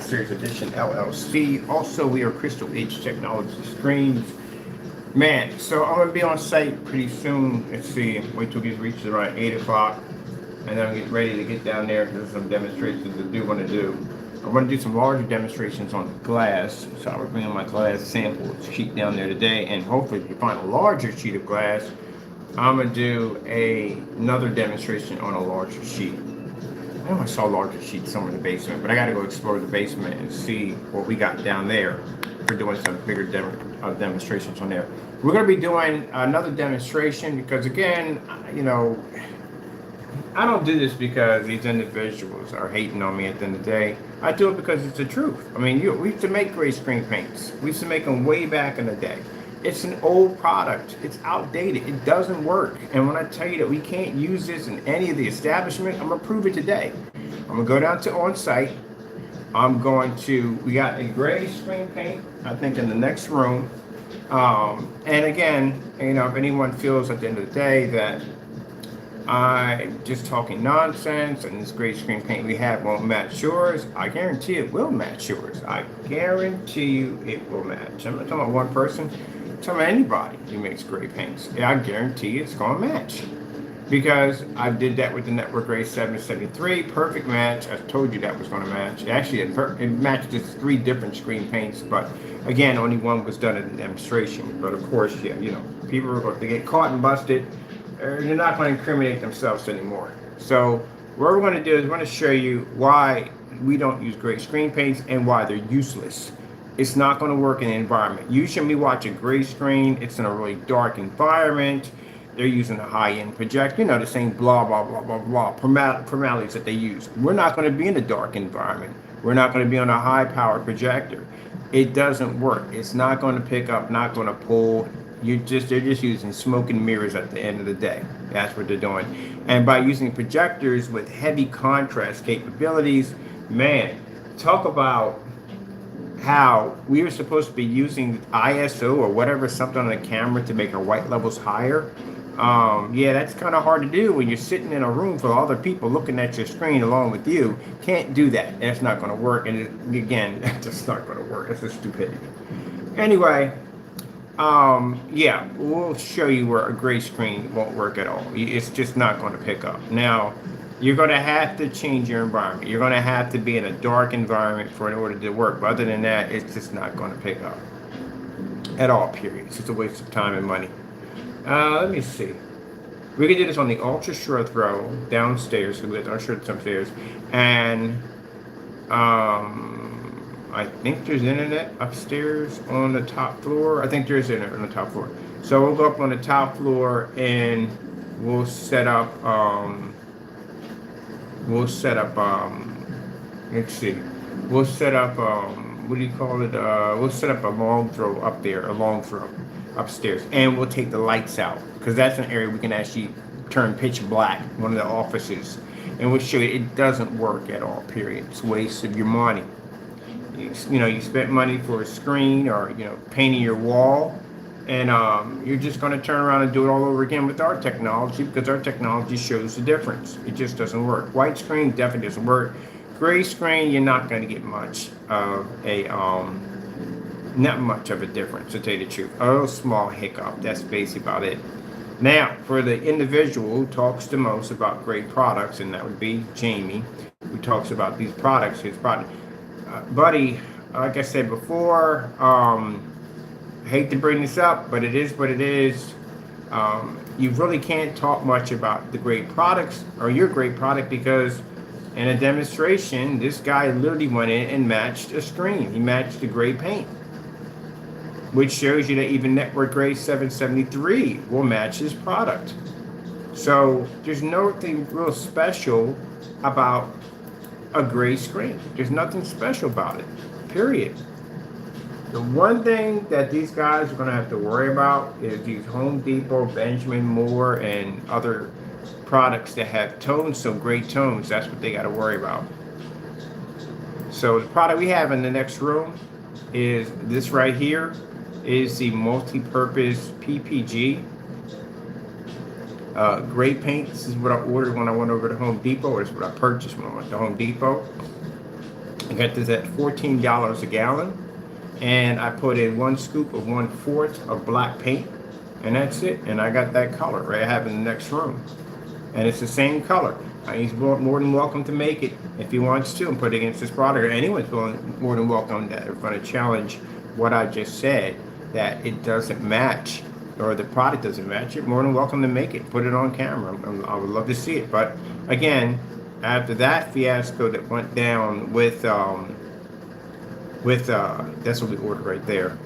Series Edition LLC. Also, we are Crystal H Technology Screens. Man, so I'm gonna be on site pretty soon. Let's see, wait till these reaches around 8 o'clock, and then I'm getting ready to get down there because there's some demonstrations I do want to do. I want to do some larger demonstrations on glass, so I'm bringing my glass sample sheet down there today, and hopefully, if you find a larger sheet of glass, I'm gonna do another demonstration on a larger sheet. I know I saw larger sheets somewhere in the basement, but I got to go explore the basement and see what we got down there for doing some bigger demonstrations on there. We're going to be doing another demonstration because, again, you know, I don't do this because these individuals are hating on me at the end of the day. I do it because it's the truth. I mean, we used to make gray screen paints. We used to make them way back in the day. It's an old product. It's outdated. It doesn't work. And when I tell you that we can't use this in any of the establishment, I'm going to prove it today. I'm going to go down to on-site. We got a gray screen paint, I think, in the next room. And again, you know, if anyone feels at the end of the day that I'm just talking nonsense and this gray screen paint we have won't match yours, I guarantee it will match yours. I guarantee you it will match. I'm not talking about one person. Tell me anybody who makes gray paints. Yeah, I guarantee it's going to match. Because I did that with the Network Gray 773. Perfect match. I told you that was going to match. Actually, it matched just 3 different screen paints. But again, only one was done in the demonstration. But of course, yeah, you know, people are going to get caught and busted. They're not going to incriminate themselves anymore. So what we're going to do is we're going to show you why we don't use gray screen paints and why they're useless. It's not going to work in the environment. Usually when we watch a gray screen, it's in a really dark environment. They're using a high-end projector, you know, the same blah, blah, blah, blah, blah, formalities that they use. We're not going to be in a dark environment. We're not going to be on a high-powered projector. It doesn't work. It's not going to pick up, not going to pull. They're just using smoke and mirrors at the end of the day. That's what they're doing. And by using projectors with heavy contrast capabilities, man, talk about how we were supposed to be using ISO or whatever, something on the camera to make our white levels higher. Yeah, that's kind of hard to do when you're sitting in a room full of other people looking at your screen along with you. Can't do that. That's not going to work. And again, that's just not going to work. It's a stupidity. Anyway, yeah, we'll show you where a gray screen won't work at all. It's just not going to pick up. Now, you're going to have to change your environment. You're going to have to be in a dark environment in order to work. But other than that, it's just not going to pick up at all, period. It's just a waste of time and money. Let me see. We can do this on the ultra short throw downstairs. So we have our shorts upstairs. And I think there's internet upstairs on the top floor. I think there's internet on the top floor. So we'll go up on the top floor and we'll set up, let's see. We'll set up, what do you call it? We'll set up a long throw up there, a long throw upstairs. And we'll take the lights out because that's an area we can actually turn pitch black, one of the offices. And we'll show you it doesn't work at all, period. It's a waste of your money. You know, you spent money for a screen or, you know, painting your wall. And you're just going to turn around and do it all over again with our technology because our technology shows the difference. It just doesn't work. White screen definitely doesn't work. Gray screen, you're not going to get much of a, not much of a difference, to tell you the truth. A little small hiccup. That's basically about it. Now, for the individual who talks the most about great products, and that would be Jamie, who talks about these products, his product. Buddy, like I said before, hate to bring this up, but it is what it is. You really can't talk much about the great products or your great product because in a demonstration, this guy literally went in and matched a screen. He matched the gray paint, which shows you that even Network Gray 773 will match his product. So there's nothing real special about a gray screen. There's nothing special about it, period. The one thing that these guys are going to have to worry about is these Home Depot, Benjamin Moore, and other products that have tones, so great tones. That's what they got to worry about. So the product we have in the next room is this right here, is the multi-purpose PPG gray paint. This is what I ordered when I went over to Home Depot, or this is what I purchased when I went to Home Depot. I got this at $14 a gallon, and I put in 1 scoop of 1/4 of black paint, and that's it. And I got that color right I have in the next room, and it's the same color. He's more than welcome to make it if he wants to and put it against this product, or anyone's more than welcome that are going to challenge what I just said, that it doesn't match or the product doesn't match it. More than welcome to make it, put it on camera. I would love to see it. But again, after that fiasco that went down with that's what we ordered right there.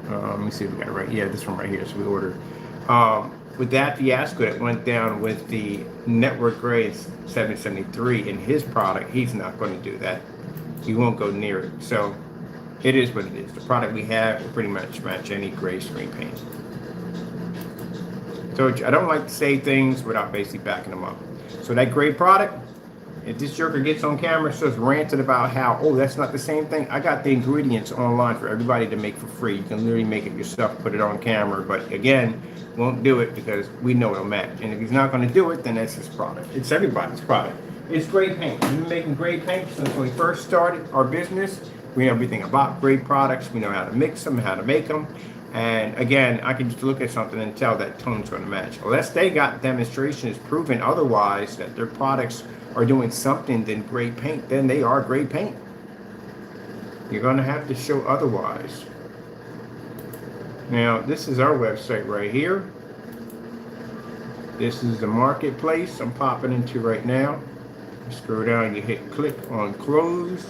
Let me see if we got it right. Yeah, this one right here. So we ordered with that fiasco that went down with the network grade 773 in his product. He's not going to do that. He won't go near it. So it is what it is. The product we have will pretty much match any gray screen paint. So I don't like to say things without basically backing them up. So that gray product, if this joker gets on camera, starts ranting about how, oh, that's not the same thing. I got the ingredients online for everybody to make for free. You can literally make it yourself, put it on camera. But again, won't do it because we know it'll match. And if he's not going to do it, then that's his product. It's everybody's product. It's great paint. We've been making great paint since we first started our business. We know everything about great products. We know how to mix them, how to make them. And again, I can just look at something and tell that tone's going to match. Unless they got demonstrations proven otherwise that their products are doing something than great paint, then they are great paint. You're going to have to show otherwise. Now, this is our website right here. This is the marketplace I'm popping into right now. You scroll down, you hit click on close.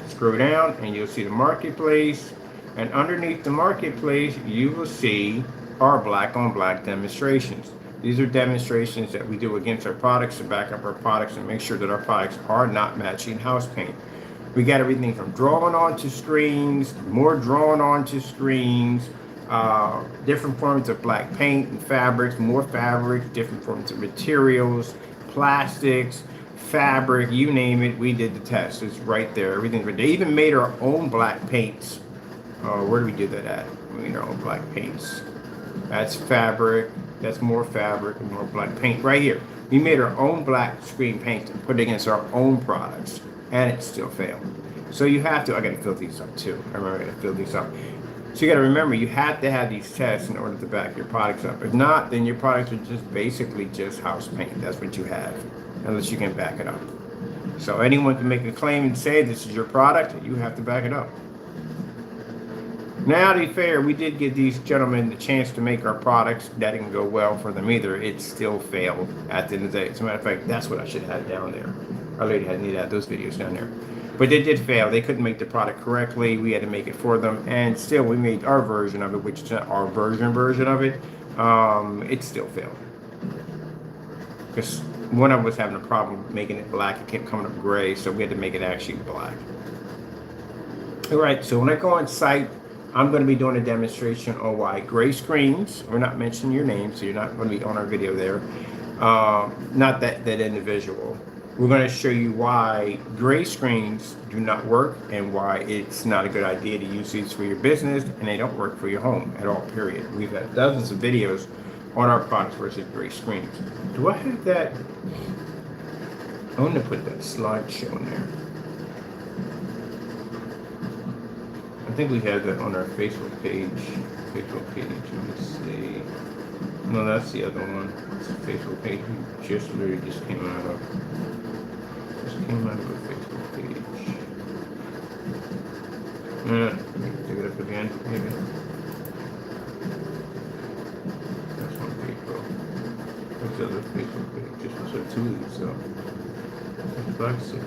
Scroll down and you'll see the marketplace. And underneath the marketplace, you will see our black on black demonstrations. These are demonstrations that we do against our products to back up our products and make sure that our products are not matching house paint. We got everything from drawing onto screens, more drawing onto screens, different forms of black paint and fabrics, more fabrics, different forms of materials, plastics, fabric, you name it. We did the test. It's right there. Everything. They even made our own black paints. Where do we do that at? We made our own black paints. That's fabric. That's more fabric and more black paint right here. We made our own black screen paint and put it against our own products, and it still failed. So you have to, I gotta fill these up too. I remember I gotta fill these up. So you gotta remember, you have to have these tests in order to back your products up. If not, then your products are just basically just house paint. That's what you have, unless you can back it up. So anyone can make a claim and say this is your product, you have to back it up. Now, to be fair, we did give these gentlemen the chance to make our products. That didn't go well for them either. It still failed at the end of the day. As a matter of fact, that's what I should have had down there. I really had needed to have those videos down there. But they did fail. They couldn't make the product correctly. We had to make it for them. And still, we made our version of it, which is our version of it. It still failed. Because one of us was having a problem making it black. It kept coming up gray, so we had to make it actually black. All right, so when I go on site, I'm going to be doing a demonstration on why gray screens, we're not mentioning your name, so you're not going to be on our video there, not that individual. We're going to show you why gray screens do not work and why it's not a good idea to use these for your business, and they don't work for your home at all, period. We've had dozens of videos on our products versus gray screens. Do I have that? I want to put that slideshow in there. I think we have that on our Facebook page. Let me see. No, that's the other one. It's the Facebook page we just literally just came out of. Just came out of a Facebook page. Pick it up again, maybe. That's on Facebook. What's the other Facebook page? Just was a 2 weeks ago. Black stick,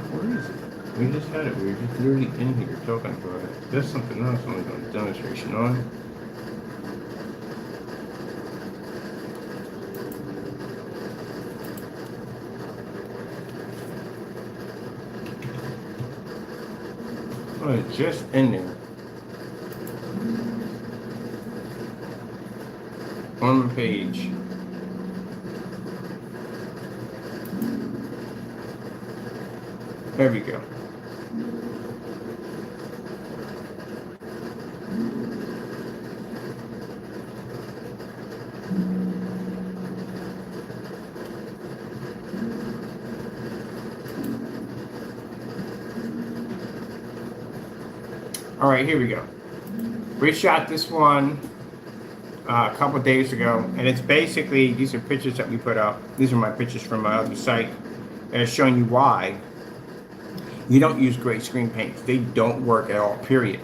where is it? We just had it. We were just literally in here talking about it. That's something else I'm doing a demonstration on. Oh, it's just in there. On the page. There we go. All right, here we go. We shot this one a couple days ago, and it's basically, these are pictures that we put up. These are my pictures from my other site, and it's showing you why you don't use gray screen paints. They don't work at all, period.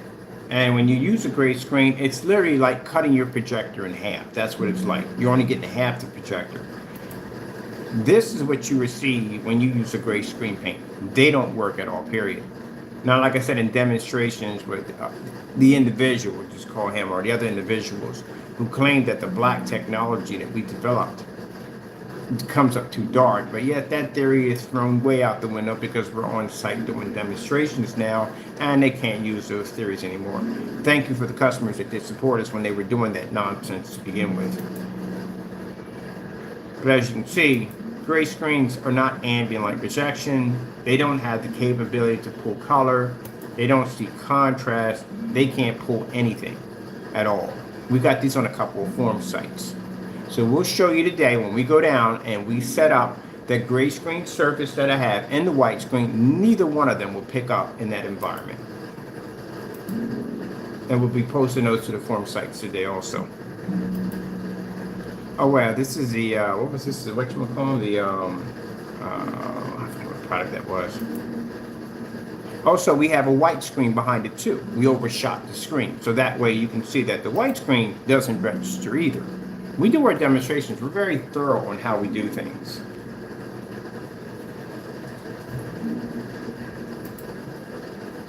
And when you use a gray screen, it's literally like cutting your projector in half. That's what it's like. You're only getting half the projector. This is what you receive when you use a gray screen paint. They don't work at all, period. Now, like I said, in demonstrations with the individual, just call him, or the other individuals who claim that the black technology that we developed comes up too dark, but yet that theory is thrown way out the window because we're on site doing demonstrations now, and they can't use those theories anymore. Thank you for the customers that did support us when they were doing that nonsense to begin with. But as you can see, gray screens are not ambient light projection. They don't have the capability to pull color. They don't see contrast. They can't pull anything at all. We got these on a couple of forum sites. So we'll show you today when we go down and we set up that gray screen surface that I have and the white screen. Neither one of them will pick up in that environment. And we'll be posting those to the forum sites today also. Oh wow, this is the, what was this, what you call the, I forget what product that was. Also, we have a white screen behind it too. We overshot the screen. So that way you can see that the white screen doesn't register either. We do our demonstrations. We're very thorough on how we do things.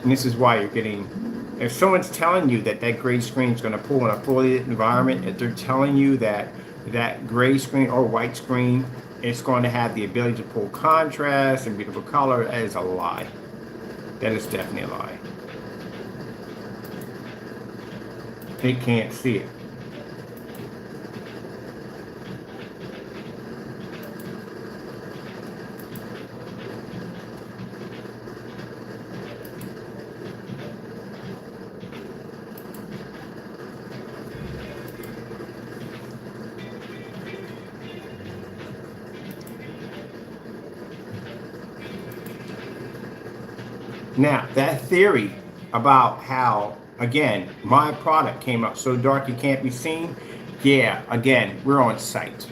And this is why you're getting, if someone's telling you that that gray screen is going to pull in a fully lit environment, if they're telling you that that gray screen or white screen is going to have the ability to pull contrast and beautiful color, that is a lie. That is definitely a lie. They can't see it. Now, that theory about how, again, my product came out so dark it can't be seen, yeah, again, we're on site.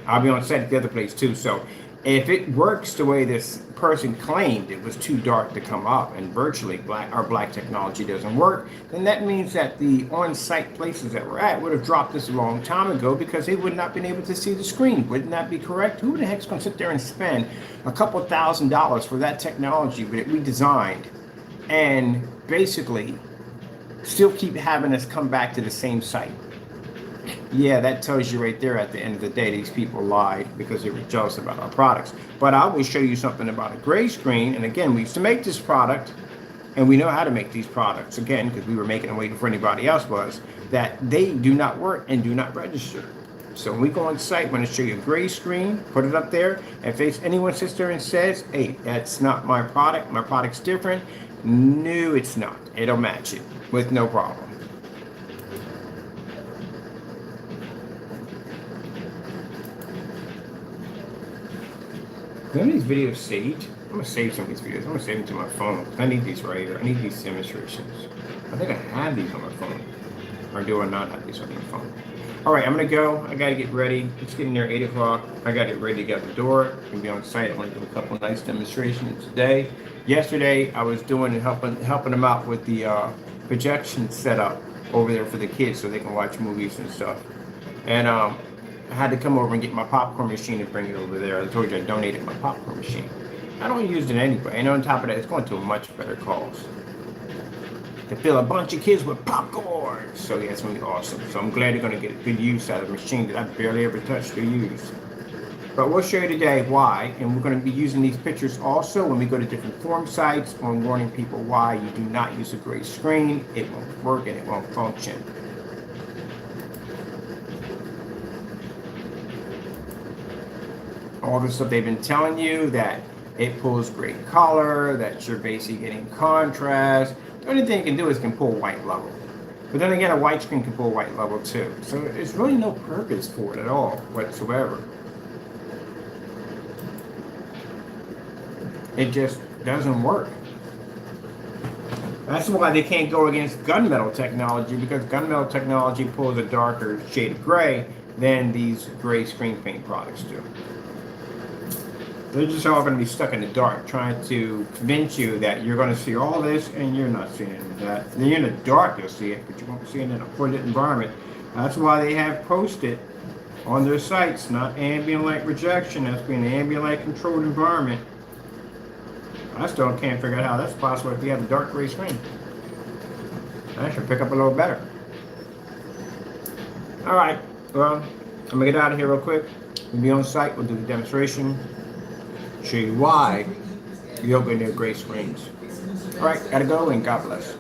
I'll be on site at the other place too. So if it works the way this person claimed it was too dark to come up and virtually our black technology doesn't work, then that means that the on-site places that we're at would have dropped this a long time ago because they would not have been able to see the screen. Wouldn't that be correct? Who the heck's going to sit there and spend a couple $1,000s for that technology that we designed and basically still keep having us come back to the same site? Yeah, that tells you right there at the end of the day, these people lied because they were jealous about our products. But I will show you something about a gray screen. And again, we used to make this product and we know how to make these products again, because we were making them waiting for anybody else was, that they do not work and do not register. So when we go on site, I'm going to show you a gray screen, put it up there. If anyone sits there and says, hey, that's not my product's different. No, it's not. It'll match it with no problem. None of these videos saved. I'm gonna save some of these videos. I'm gonna save them to my phone. I need these right here. I need these demonstrations. I think I have these on my phone. Or do I not have these on my phone? All right, I'm gonna go. I gotta get ready. It's getting near 8 o'clock. I gotta get ready to get out the door. I'm gonna be on site. I want to do a couple of nice demonstrations today. Yesterday, I was doing and helping them out with the projection setup over there for the kids so they can watch movies and stuff. And I had to come over and get my popcorn machine and bring it over there. I told you I donated my popcorn machine. I don't use it anyway. And on top of that, it's going to a much better cause. To fill a bunch of kids with popcorn. So yeah, it's going to be awesome. So I'm glad they're going to get good use out of a machine that I barely ever touched or used. But we'll show you today why. And we're going to be using these pictures also when we go to different forum sites on warning people why you do not use a gray screen. It won't work and it won't function. All the stuff they've been telling you, that it pulls great color, that you're basically getting contrast. The only thing it can do is can pull white level. But then again, a white screen can pull white level too. So there's really no purpose for it at all whatsoever. It just doesn't work. That's why they can't go against gunmetal technology, because gunmetal technology pulls a darker shade of gray than these gray screen paint products do. They're just all going to be stuck in the dark, trying to convince you that you're going to see all this, and you're not seeing any of that. Then in the dark, you'll see it, but you won't see it in a lit environment. That's why they have posted on their sites, not ambient light rejection. That's being an ambient light controlled environment. I still can't figure out how that's possible if you have a dark gray screen. I should pick up a little better. All right, well, I'm gonna get out of here real quick. We'll be on site. We'll do the demonstration. Show you why you don't need gray screens. All right, gotta go, and God bless.